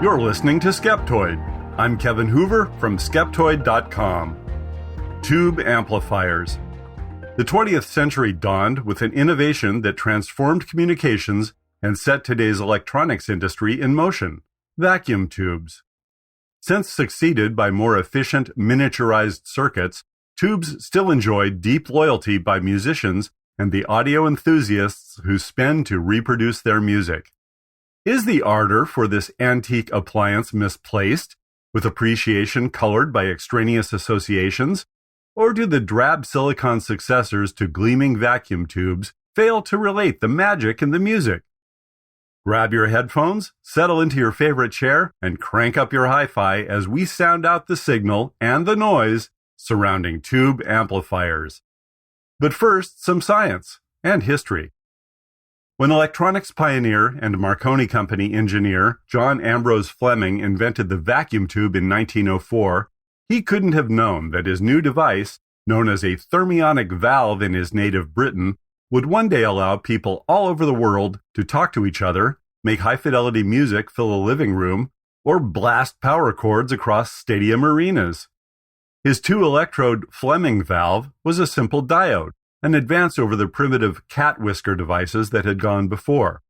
You're listening to Skeptoid. I'm Kevin Hoover from Skeptoid.com. Tube amplifiers. The 20th century dawned with an innovation that transformed communications and set today's electronics industry in motion: vacuum tubes. Since succeeded by more efficient, miniaturized circuits, tubes still enjoy deep loyalty by musicians and the audio enthusiasts who spend to reproduce their music. Is the ardor for this antique appliance misplaced, with appreciation colored by extraneous associations? Or do the drab silicon successors to gleaming vacuum tubes fail to relate the magic in the music? Grab your headphones, settle into your favorite chair, and crank up your hi-fi as we sound out the signal and the noise surrounding tube amplifiers. But first, some science and history. When electronics pioneer and Marconi Company engineer John Ambrose Fleming invented the vacuum tube in 1904, he couldn't have known that his new device, known as a thermionic valve in his native Britain, would one day allow people all over the world to talk to each other, make high-fidelity music fill a living room, or blast power cords across stadium arenas. His two-electrode Fleming valve was a simple diode, an advance over the primitive cat whisker devices that had gone before.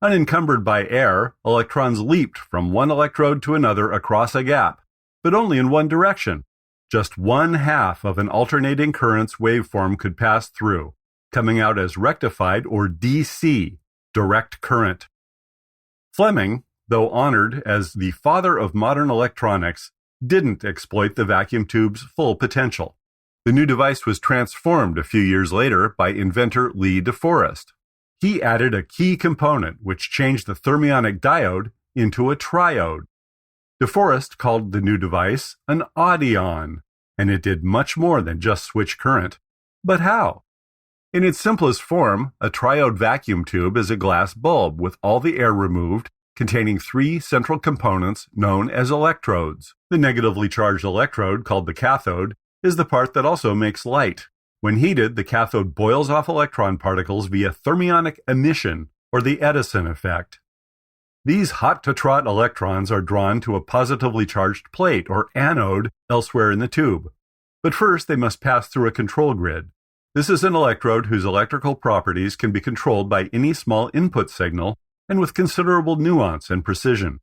Unencumbered by air, electrons leaped from one electrode to another across a gap, but only in one direction. Just one half of an alternating current's waveform could pass through, coming out as rectified or DC, direct current. Fleming, though honored as the father of modern electronics, didn't exploit the vacuum tube's full potential. The new device was transformed a few years later by inventor Lee DeForest. He added a key component which changed the thermionic diode into a triode. DeForest called the new device an audion, and it did much more than just switch current. But how? In its simplest form, a triode vacuum tube is a glass bulb with all the air removed, containing three central components known as electrodes. The negatively charged electrode, called the cathode, is the part that also makes light. When heated, the cathode boils off electron particles via thermionic emission, or the Edison effect. These hot-to-trot electrons are drawn to a positively charged plate, or anode, elsewhere in the tube. But first, they must pass through a control grid. This is an electrode whose electrical properties can be controlled by any small input signal and with considerable nuance and precision.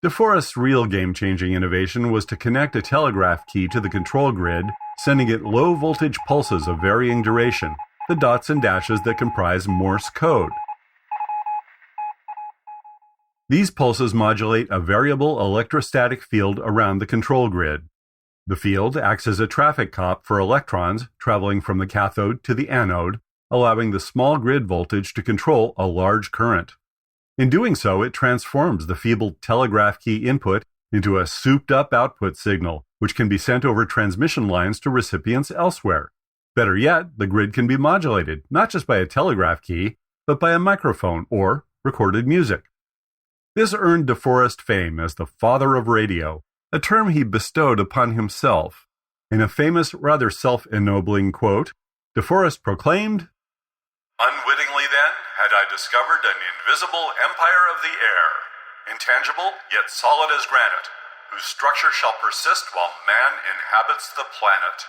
DeForest's real game-changing innovation was to connect a telegraph key to the control grid, sending it low-voltage pulses of varying duration, the dots and dashes that comprise Morse code. These pulses modulate a variable electrostatic field around the control grid. The field acts as a traffic cop for electrons traveling from the cathode to the anode, allowing the small grid voltage to control a large current. In doing so, it transforms the feeble telegraph key input into a souped-up output signal, which can be sent over transmission lines to recipients elsewhere. Better yet, the grid can be modulated, not just by a telegraph key, but by a microphone or recorded music. This earned DeForest fame as the father of radio, a term he bestowed upon himself. In a famous, rather self-ennobling quote, DeForest proclaimed, "Unwittingly then had I discovered an invisible empire of the air, intangible yet solid as granite, whose structure shall persist while man inhabits the planet."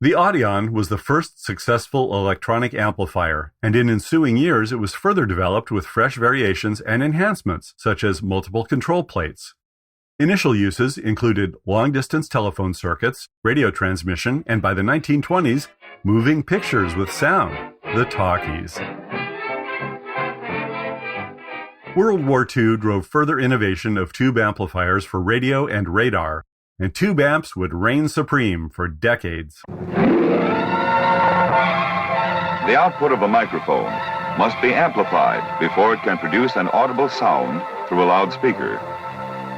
The audion was the first successful electronic amplifier, and in ensuing years it was further developed with fresh variations and enhancements, such as multiple control plates. Initial uses included long-distance telephone circuits, radio transmission, and by the 1920s, moving pictures with sound, the talkies. World War II drove further innovation of tube amplifiers for radio and radar, and tube amps would reign supreme for decades. The output of a microphone must be amplified before it can produce an audible sound through a loudspeaker.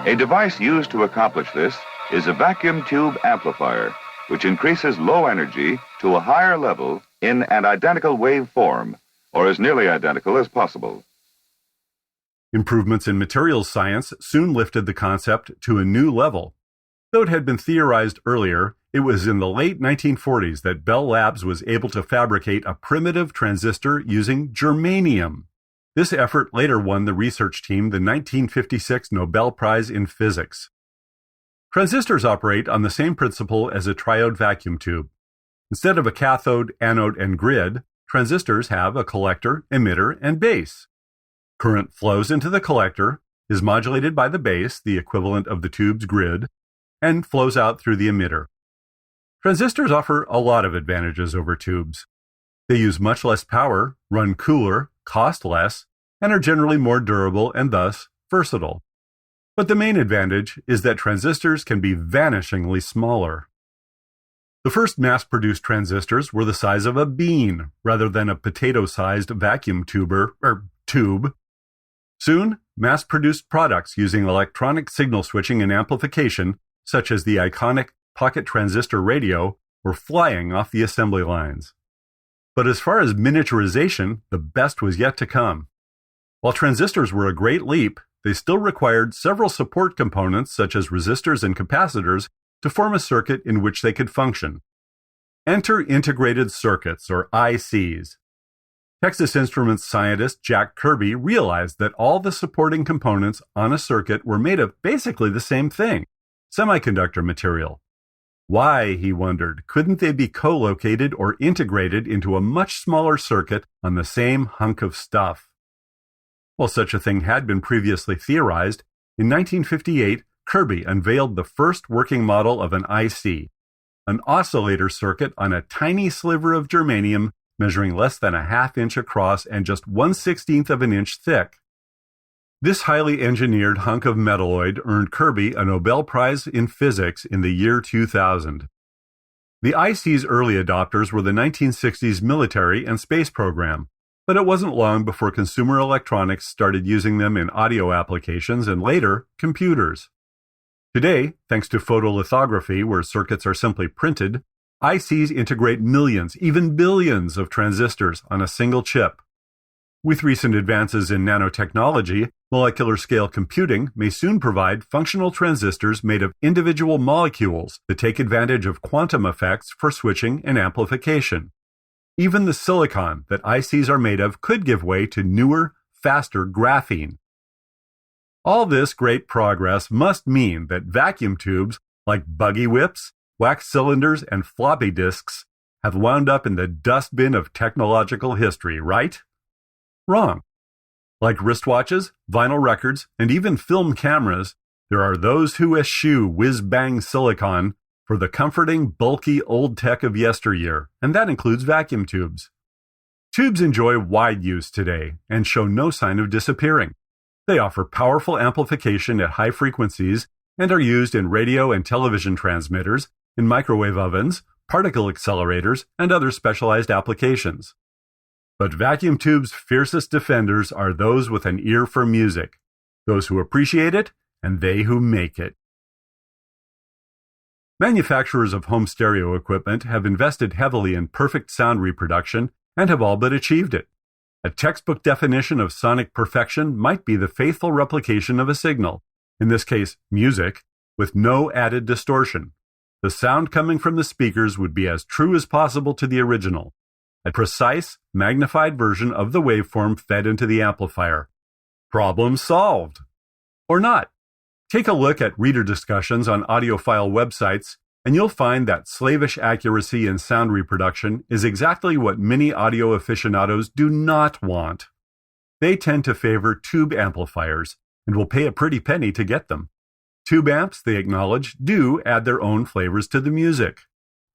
A device used to accomplish this is a vacuum tube amplifier, which increases low energy to a higher level in an identical waveform, or as nearly identical as possible. Improvements in materials science soon lifted the concept to a new level. Though it had been theorized earlier, it was in the late 1940s that Bell Labs was able to fabricate a primitive transistor using germanium. This effort later won the research team the 1956 Nobel Prize in Physics. Transistors operate on the same principle as a triode vacuum tube. Instead of a cathode, anode, and grid, transistors have a collector, emitter, and base. Current flows into the collector, is modulated by the base, the equivalent of the tube's grid, and flows out through the emitter. Transistors offer a lot of advantages over tubes. They use much less power, run cooler, cost less, and are generally more durable and thus versatile. But the main advantage is that transistors can be vanishingly smaller. The first mass-produced transistors were the size of a bean rather than a potato-sized vacuum tube. Soon, mass-produced products using electronic signal switching and amplification, such as the iconic pocket transistor radio, were flying off the assembly lines. But as far as miniaturization, the best was yet to come. While transistors were a great leap, they still required several support components such as resistors and capacitors to form a circuit in which they could function. Enter integrated circuits, or ICs. Texas Instruments scientist Jack Kirby realized that all the supporting components on a circuit were made of basically the same thing, semiconductor material. Why, he wondered, couldn't they be co-located or integrated into a much smaller circuit on the same hunk of stuff? While such a thing had been previously theorized, in 1958, Kirby unveiled the first working model of an IC, an oscillator circuit on a tiny sliver of germanium measuring less than a half-inch across and just 1/16 of an inch thick. This highly engineered hunk of metalloid earned Kirby a Nobel Prize in Physics in the year 2000. The IC's early adopters were the 1960s military and space program, but it wasn't long before consumer electronics started using them in audio applications and later, computers. Today, thanks to photolithography, where circuits are simply printed, ICs integrate millions, even billions of transistors on a single chip. With recent advances in nanotechnology, molecular-scale computing may soon provide functional transistors made of individual molecules that take advantage of quantum effects for switching and amplification. Even the silicon that ICs are made of could give way to newer, faster graphene. All this great progress must mean that vacuum tubes, like buggy whips, wax cylinders, and floppy disks, have wound up in the dustbin of technological history, right? Wrong. Like wristwatches, vinyl records, and even film cameras, there are those who eschew whiz-bang silicon for the comforting, bulky old tech of yesteryear, and that includes vacuum tubes. Tubes enjoy wide use today and show no sign of disappearing. They offer powerful amplification at high frequencies and are used in radio and television transmitters, in microwave ovens, particle accelerators, and other specialized applications. But vacuum tubes' fiercest defenders are those with an ear for music, those who appreciate it, and they who make it. Manufacturers of home stereo equipment have invested heavily in perfect sound reproduction and have all but achieved it. A textbook definition of sonic perfection might be the faithful replication of a signal, in this case music, with no added distortion. The sound coming from the speakers would be as true as possible to the original, a precise, magnified version of the waveform fed into the amplifier. Problem solved. Or not. Take a look at reader discussions on audiophile websites, and you'll find that slavish accuracy in sound reproduction is exactly what many audio aficionados do not want. They tend to favor tube amplifiers, and will pay a pretty penny to get them. Tube amps, they acknowledge, do add their own flavors to the music.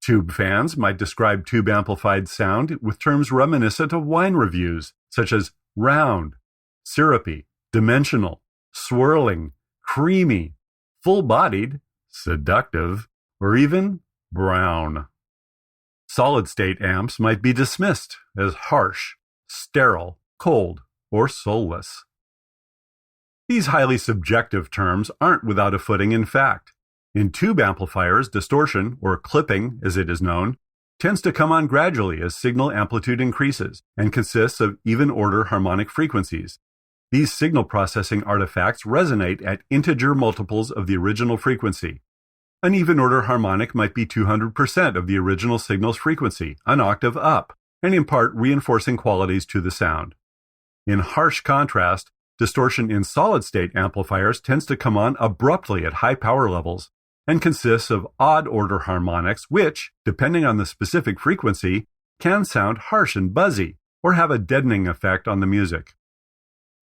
Tube fans might describe tube-amplified sound with terms reminiscent of wine reviews, such as round, syrupy, dimensional, swirling, creamy, full-bodied, seductive, or even brown. Solid-state amps might be dismissed as harsh, sterile, cold, or soulless. These highly subjective terms aren't without a footing in fact. In tube amplifiers, distortion, or clipping as it is known, tends to come on gradually as signal amplitude increases and consists of even-order harmonic frequencies. These signal processing artifacts resonate at integer multiples of the original frequency. An even-order harmonic might be 200% of the original signal's frequency, an octave up, and impart reinforcing qualities to the sound. In harsh contrast, distortion in solid-state amplifiers tends to come on abruptly at high power levels and consists of odd-order harmonics which, depending on the specific frequency, can sound harsh and buzzy or have a deadening effect on the music.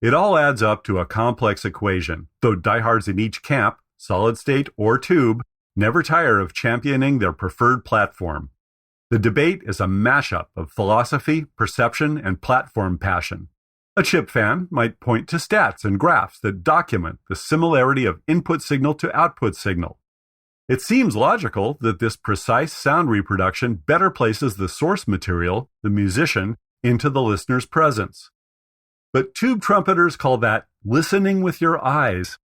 It all adds up to a complex equation, though diehards in each camp, solid-state or tube, never tire of championing their preferred platform. The debate is a mashup of philosophy, perception, and platform passion. A chip fan might point to stats and graphs that document the similarity of input signal to output signal. It seems logical that this precise sound reproduction better places the source material, the musician, into the listener's presence. But tube trumpeters call that listening with your eyes.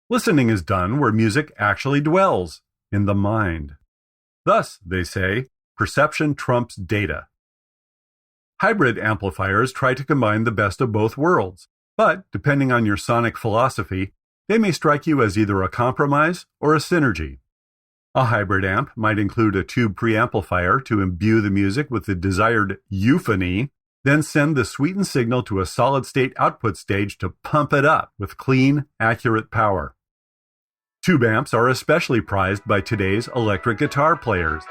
Listening is done where music actually dwells, in the mind. Thus, they say, perception trumps data. Hybrid amplifiers try to combine the best of both worlds, but depending on your sonic philosophy, they may strike you as either a compromise or a synergy. A hybrid amp might include a tube preamplifier to imbue the music with the desired euphony, then send the sweetened signal to a solid-state output stage to pump it up with clean, accurate power. Tube amps are especially prized by today's electric guitar players.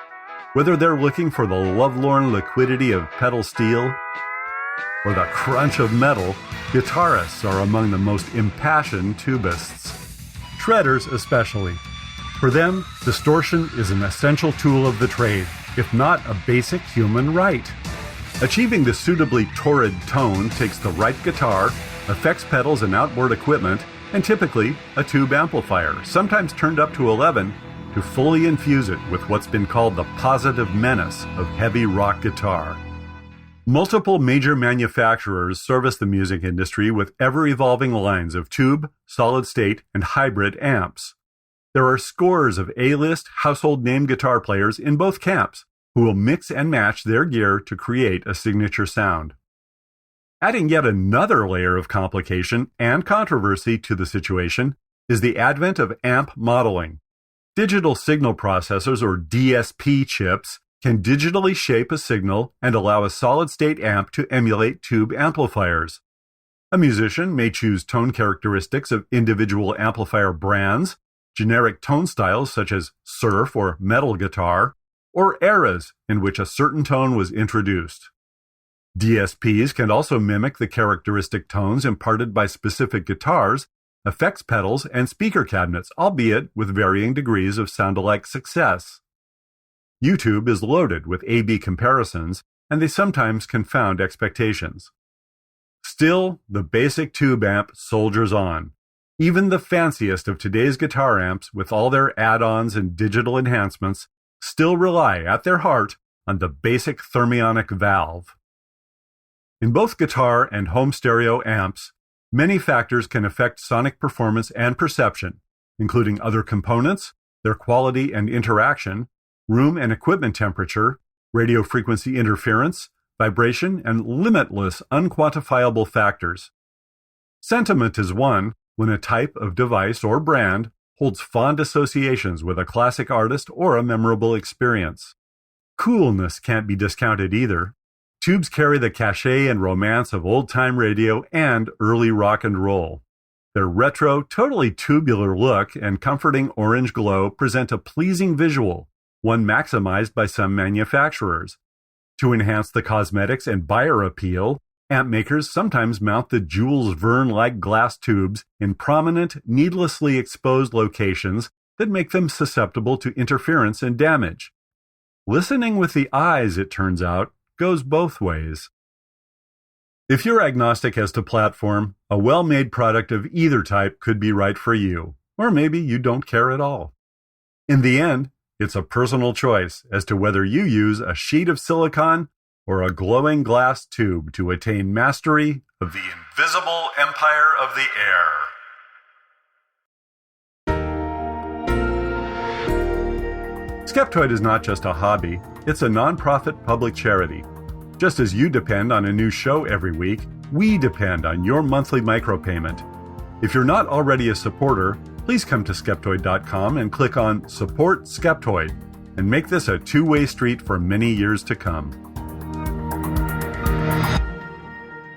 Whether they're looking for the lovelorn liquidity of pedal steel or the crunch of metal, guitarists are among the most impassioned tubists. Shredders especially. For them, distortion is an essential tool of the trade, if not a basic human right. Achieving the suitably torrid tone takes the right guitar, effects pedals and outboard equipment, and typically a tube amplifier, sometimes turned up to 11, to fully infuse it with what's been called the positive menace of heavy rock guitar. Multiple major manufacturers service the music industry with ever-evolving lines of tube, solid-state, and hybrid amps. There are scores of A-list household name guitar players in both camps who will mix and match their gear to create a signature sound. Adding yet another layer of complication and controversy to the situation is the advent of amp modeling. Digital signal processors, or DSP chips, can digitally shape a signal and allow a solid-state amp to emulate tube amplifiers. A musician may choose tone characteristics of individual amplifier brands, generic tone styles such as surf or metal guitar, or eras in which a certain tone was introduced. DSPs can also mimic the characteristic tones imparted by specific guitars, effects pedals, and speaker cabinets, albeit with varying degrees of sound-alike success. YouTube is loaded with A/B comparisons, and they sometimes confound expectations. Still, the basic tube amp soldiers on. Even the fanciest of today's guitar amps, with all their add-ons and digital enhancements, still rely at their heart on the basic thermionic valve. In both guitar and home stereo amps, many factors can affect sonic performance and perception, including other components, their quality and interaction, room and equipment temperature, radio frequency interference, vibration, and limitless unquantifiable factors. Sentiment is one when a type of device or brand holds fond associations with a classic artist or a memorable experience. Coolness can't be discounted either. Tubes carry the cachet and romance of old-time radio and early rock and roll. Their retro, totally tubular look and comforting orange glow present a pleasing visual, one maximized by some manufacturers. To enhance the cosmetics and buyer appeal, amp makers sometimes mount the Jules Verne-like glass tubes in prominent, needlessly exposed locations that make them susceptible to interference and damage. Listening with the eyes, it turns out, goes both ways. If you're agnostic as to platform, a well-made product of either type could be right for you, or maybe you don't care at all. In the end, it's a personal choice as to whether you use a sheet of silicon or a glowing glass tube to attain mastery of the invisible empire of the air. Skeptoid is not just a hobby, it's a non-profit public charity. Just as you depend on a new show every week, we depend on your monthly micropayment. If you're not already a supporter, please come to Skeptoid.com and click on Support Skeptoid and make this a two-way street for many years to come.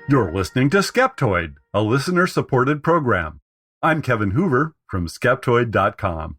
You're listening to Skeptoid, a listener-supported program. I'm Kevin Hoover from Skeptoid.com.